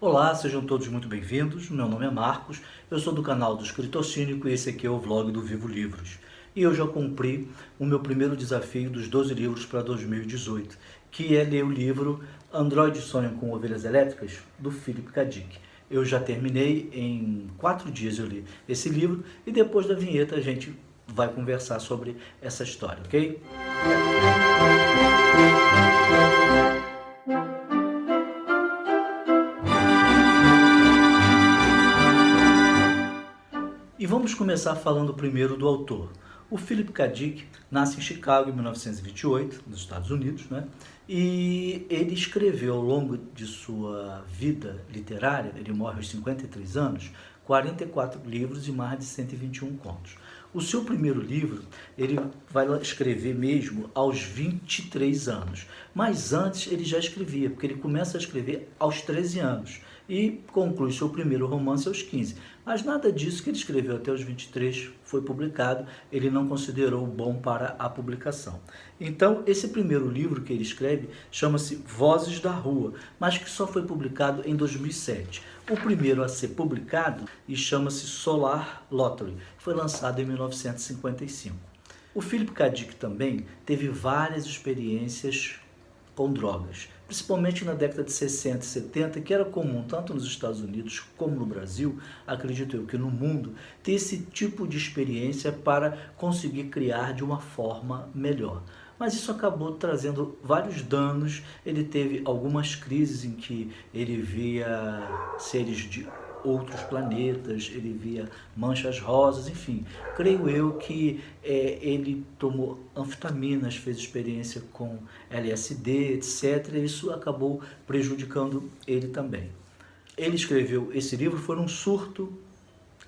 Olá, sejam todos muito bem-vindos. Meu nome é Marcos, eu sou do canal do Escritor Cínico e esse aqui é o vlog do Vivo Livros. E eu já cumpri o meu primeiro desafio dos 12 livros para 2018, que é ler o livro Androides Sonham com Ovelhas Elétricas, do Philip K. Dick. Eu já terminei, em 4 dias eu li esse livro e depois da vinheta a gente vai conversar sobre essa história, ok? E vamos começar falando primeiro do autor. O Philip K. Dick nasce em Chicago em 1928, nos Estados Unidos, né? E ele escreveu ao longo de sua vida literária, ele morre aos 53 anos, 44 livros e mais de 121 contos. O seu primeiro livro, ele vai escrever mesmo aos 23 anos, mas antes ele já escrevia, porque ele começa a escrever aos 13 anos e conclui seu primeiro romance aos 15. Mas nada disso que ele escreveu até os 23 foi publicado, ele não considerou bom para a publicação. Então, esse primeiro livro que ele escreve chama-se Vozes da Rua, mas que só foi publicado em 2007. O primeiro a ser publicado e chama-se Solar Lottery, foi lançado em 1955. O Philip K. Dick também teve várias experiências com drogas, principalmente na década de 60 e 70, que era comum tanto nos Estados Unidos como no Brasil, acredito eu que no mundo, ter esse tipo de experiência para conseguir criar de uma forma melhor. Mas isso acabou trazendo vários danos, ele teve algumas crises em que ele via seres de outros planetas, ele via manchas rosas, enfim. Creio eu que ele tomou anfetaminas, fez experiência com LSD, etc. E isso acabou prejudicando ele também. Ele escreveu esse livro, foi um surto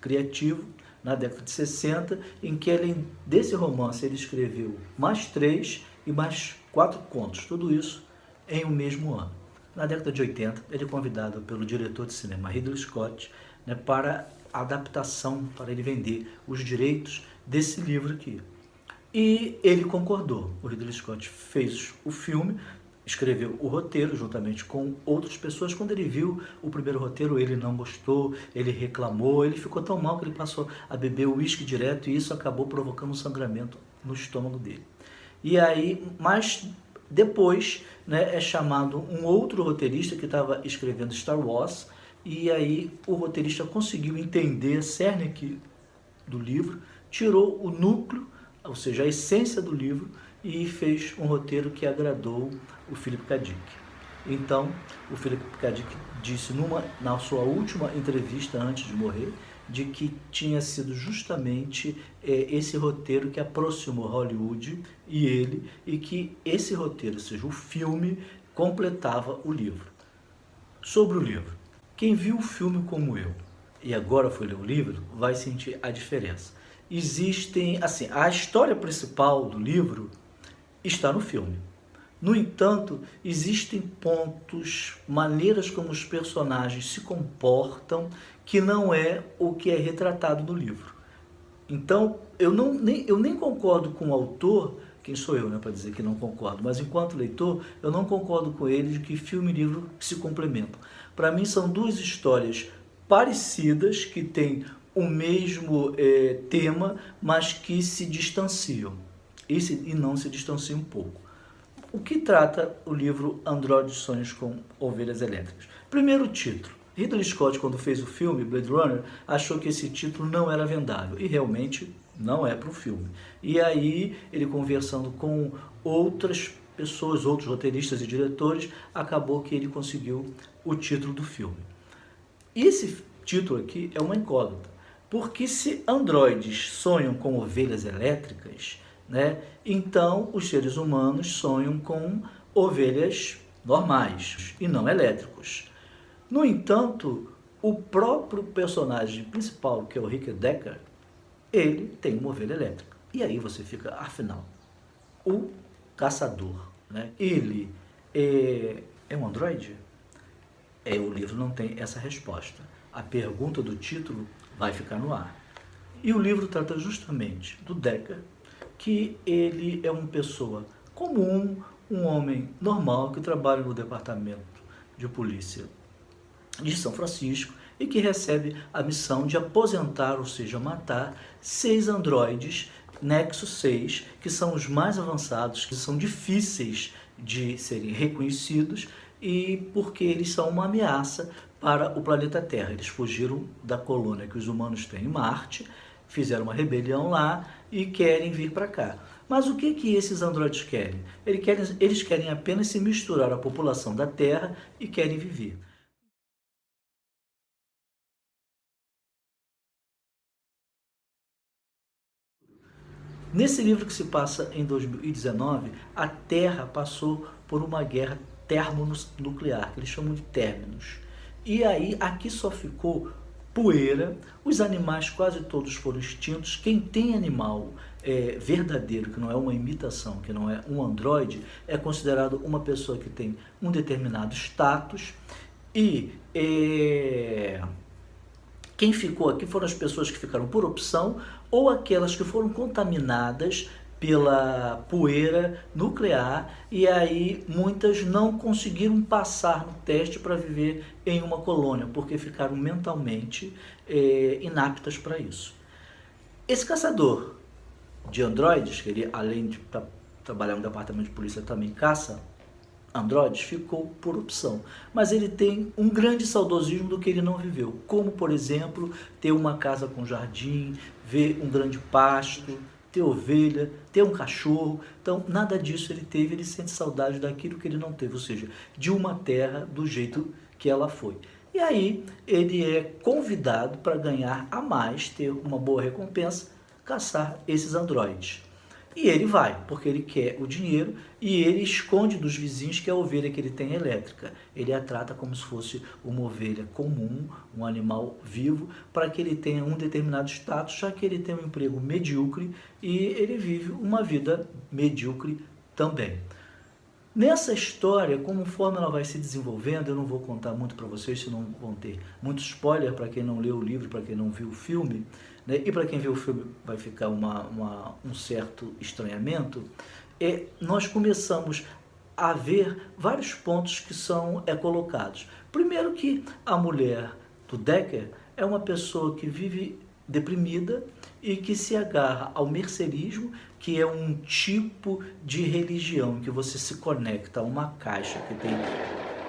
criativo na década de 60, em que além desse romance ele escreveu mais 3 e mais 4 contos, tudo isso em um mesmo ano. Na década de 80, ele é convidado pelo diretor de cinema Ridley Scott, né, para a adaptação, para ele vender os direitos desse livro aqui. E ele concordou. O Ridley Scott fez o filme, escreveu o roteiro juntamente com outras pessoas. Quando ele viu o primeiro roteiro, ele não gostou, ele reclamou, ele ficou tão mal que ele passou a beber uísque direto e isso acabou provocando um sangramento no estômago dele. E aí, mas depois, né, é chamado um outro roteirista que estava escrevendo Star Wars, e aí o roteirista conseguiu entender a cerne aqui do livro, tirou o núcleo, ou seja, a essência do livro, e fez um roteiro que agradou o Philip K. Dick. Então, o Philip K. Dick disse na sua última entrevista antes de morrer, de que tinha sido justamente esse roteiro que aproximou Hollywood e ele, e que esse roteiro, ou seja, o filme, completava o livro. Sobre o livro, quem viu o filme como eu e agora foi ler o livro, vai sentir a diferença. Existem, assim, a história principal do livro está no filme. No entanto, existem pontos, maneiras como os personagens se comportam, que não é o que é retratado no livro. Então, eu nem concordo com o autor, quem sou eu, né, para dizer que não concordo, mas enquanto leitor, eu não concordo com ele de que filme e livro se complementam. Para mim, são duas histórias parecidas, que têm o mesmo tema, mas que se distanciam, e não se distanciam um pouco. O que trata o livro Androides Sonhos com Ovelhas Elétricas? Primeiro, o título. Ridley Scott, quando fez o filme Blade Runner, achou que esse título não era vendável, e realmente não é para o filme. E aí, ele conversando com outras pessoas, outros roteiristas e diretores, acabou que ele conseguiu o título do filme. E esse título aqui é uma incógnita, porque se androides sonham com ovelhas elétricas, né, então os seres humanos sonham com ovelhas normais e não elétricos. No entanto, o próprio personagem principal, que é o Rick Deckard, ele tem uma ovelha elétrica. E aí você fica, afinal, o caçador, né, ele é um androide? O livro não tem essa resposta. A pergunta do título vai ficar no ar. E o livro trata justamente do Deckard, que ele é uma pessoa comum, um homem normal que trabalha no departamento de polícia de São Francisco e que recebe a missão de aposentar, ou seja, matar 6 androides Nexus 6, que são os mais avançados, que são difíceis de serem reconhecidos e porque eles são uma ameaça para o planeta Terra. Eles fugiram da colônia que os humanos têm em Marte, fizeram uma rebelião lá e querem vir para cá. Mas o que esses androides querem? Eles querem apenas se misturar à população da Terra e querem viver. Nesse livro que se passa em 2019, a Terra passou por uma guerra termonuclear, que eles chamam de términos. E aí, aqui só ficou poeira, os animais quase todos foram extintos. Quem tem animal verdadeiro, que não é uma imitação, que não é um androide, é considerado uma pessoa que tem um determinado status e quem ficou aqui foram as pessoas que ficaram por opção ou aquelas que foram contaminadas pela poeira nuclear e aí muitas não conseguiram passar no teste para viver em uma colônia, porque ficaram mentalmente inaptas para isso. Esse caçador de androides, que ele além de trabalhar no departamento de polícia também caça androides, ficou por opção, mas ele tem um grande saudosismo do que ele não viveu, como por exemplo ter uma casa com jardim, ver um grande pasto, ter ovelha, ter um cachorro. Então nada disso ele teve, ele sente saudade daquilo que ele não teve, ou seja, de uma terra do jeito que ela foi. E aí ele é convidado para ganhar a mais, ter uma boa recompensa, caçar esses androides. E ele vai, porque ele quer o dinheiro e ele esconde dos vizinhos que a ovelha que ele tem é elétrica. Ele a trata como se fosse uma ovelha comum, um animal vivo, para que ele tenha um determinado status, já que ele tem um emprego medíocre e ele vive uma vida medíocre também. Nessa história, conforme ela vai se desenvolvendo, eu não vou contar muito para vocês, senão vão ter muito spoiler para quem não leu o livro, para quem não viu o filme, né? E para quem viu o filme vai ficar um certo estranhamento. Nós começamos a ver vários pontos que são colocados. Primeiro que a mulher do Decker é uma pessoa que vive deprimida e que se agarra ao mercerismo, que é um tipo de religião que você se conecta a uma caixa que tem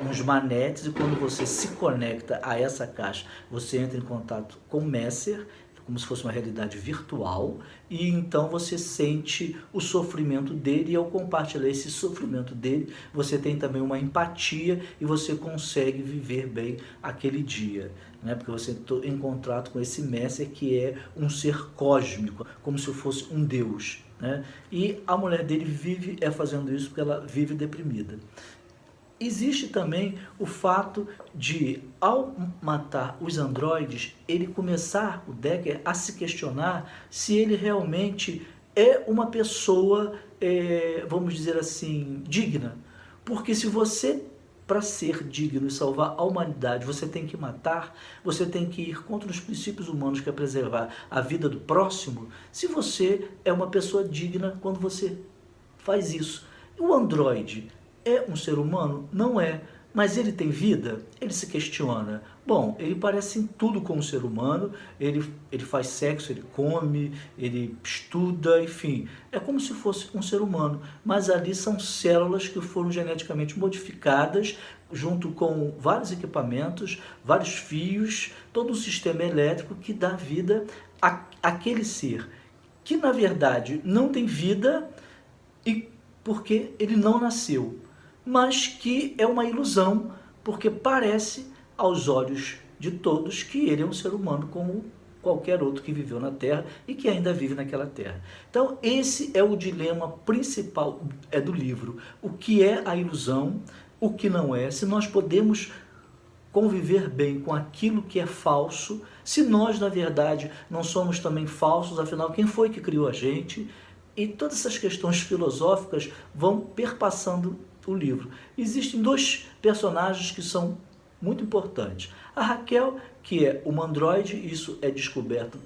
uns manetes e quando você se conecta a essa caixa, você entra em contato com o Messer, como se fosse uma realidade virtual, e então você sente o sofrimento dele e ao compartilhar esse sofrimento dele, você tem também uma empatia e você consegue viver bem aquele dia, né? Porque você está em contrato com esse Messer que é um ser cósmico, como se fosse um Deus, né? E a mulher dele vive fazendo isso porque ela vive deprimida. Existe também o fato de, ao matar os androides, ele começar, o Decker, a se questionar se ele realmente é uma pessoa, vamos dizer assim, digna. Porque se você, para ser digno e salvar a humanidade, você tem que matar, você tem que ir contra os princípios humanos, que é preservar a vida do próximo, se você é uma pessoa digna quando você faz isso. O androide é um ser humano? Não é. Mas ele tem vida? Ele se questiona. Bom, ele parece em tudo como um ser humano, ele faz sexo, ele come, ele estuda, enfim. É como se fosse um ser humano, mas ali são células que foram geneticamente modificadas, junto com vários equipamentos, vários fios, todo um sistema elétrico que dá vida àquele ser, que na verdade não tem vida e porque ele não nasceu, mas que é uma ilusão, porque parece aos olhos de todos que ele é um ser humano como qualquer outro que viveu na Terra e que ainda vive naquela Terra. Então esse é o dilema principal do livro. O que é a ilusão, o que não é, se nós podemos conviver bem com aquilo que é falso, se nós na verdade não somos também falsos, afinal quem foi que criou a gente? E todas essas questões filosóficas vão perpassando o livro. Existem 2 personagens que são muito importantes. A Raquel, que é uma androide, isso é descoberto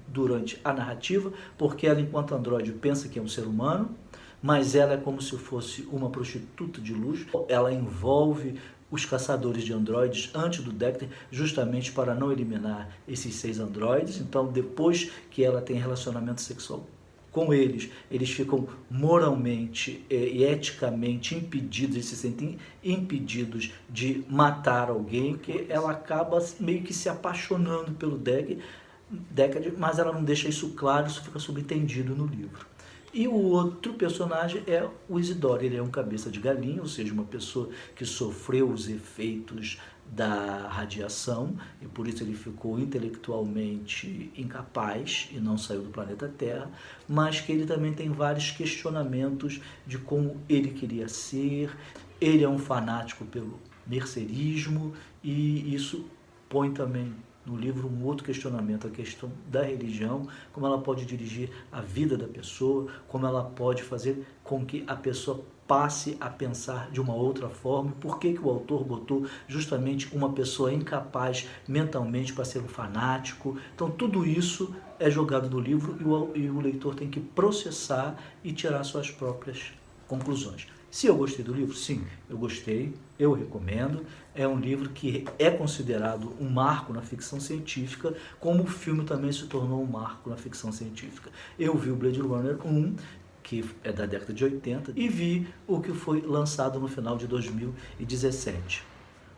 durante a narrativa, porque ela, enquanto androide, pensa que é um ser humano, mas ela é como se fosse uma prostituta de luxo. Ela envolve os caçadores de androides antes do Dexter, justamente para não eliminar esses 6 androides. Então, depois que ela tem relacionamento sexual com eles, eles ficam moralmente e eticamente impedidos, eles se sentem impedidos de matar alguém, que ela acaba meio que se apaixonando pelo Deckard, mas ela não deixa isso claro, isso fica subentendido no livro. E o outro personagem é o Isidore, ele é um cabeça de galinha, ou seja, uma pessoa que sofreu os efeitos da radiação e por isso ele ficou intelectualmente incapaz e não saiu do planeta Terra, mas que ele também tem vários questionamentos de como ele queria ser. Ele é um fanático pelo mercerismo e isso põe também no livro um outro questionamento, a questão da religião, como ela pode dirigir a vida da pessoa, como ela pode fazer com que a pessoa passe a pensar de uma outra forma, por que o autor botou justamente uma pessoa incapaz mentalmente para ser um fanático. Então tudo isso é jogado no livro e o leitor tem que processar e tirar suas próprias conclusões. Se eu gostei do livro? Sim, eu gostei, eu recomendo. É um livro que é considerado um marco na ficção científica, como o filme também se tornou um marco na ficção científica. Eu vi o Blade Runner 1, que é da década de 80, e vi o que foi lançado no final de 2017.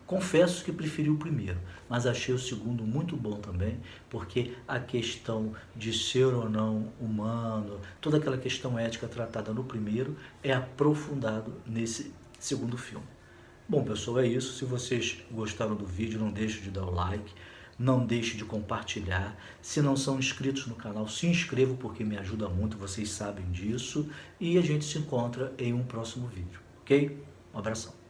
Confesso que preferi o primeiro, mas achei o segundo muito bom também, porque a questão de ser ou não humano, toda aquela questão ética tratada no primeiro, é aprofundado nesse segundo filme. Bom, pessoal, é isso. Se vocês gostaram do vídeo, não deixe de dar o like, não deixe de compartilhar. Se não são inscritos no canal, se inscrevam porque me ajuda muito, vocês sabem disso. E a gente se encontra em um próximo vídeo, ok? Um abração.